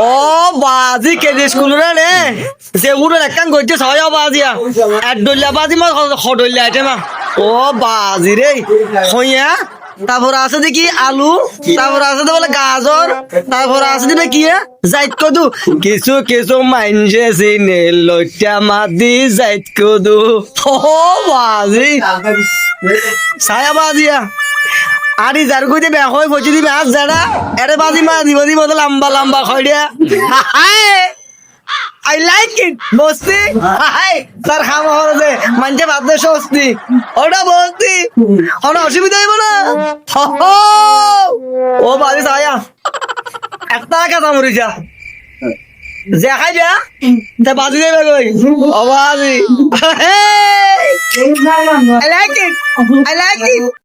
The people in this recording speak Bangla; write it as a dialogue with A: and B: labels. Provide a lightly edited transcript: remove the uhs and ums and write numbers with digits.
A: ও বাজি কেজি স্কুল রে যে উড়ে একখান করছে সবাই বাজিয়া এক ডলিয়া বাজি মা খডলিয়া আইটে মা ও বাজি রে হইয়া তারপর আছে দেখি আলু তারপর আছে তো বলে গাজর তারপর আছে দিবে কি যাইত কদু কিছু কিছু মাইনছে চিনে লইটা মাদি যাইত কদু ও বাজি ছায়া বাজিয়া আরে যার কইতে বেয়া হই বসে দিবে আজ যারা এরে বাজি মা দিব দিব তো লম্বা লম্বা খড়িয়া আই লাইক ইট বস্তি হাই স্যার খাওয়া হচ্ছে মানছে ভাবতে সস্তি ওটা বস্তি কোনো অসুবিধা হইব না ও বাজি ছায়া একটা কাঁচা মরিচা যে খাই দিয়া তা বাজি দেবে কই ও বাজি আই লাইক ইট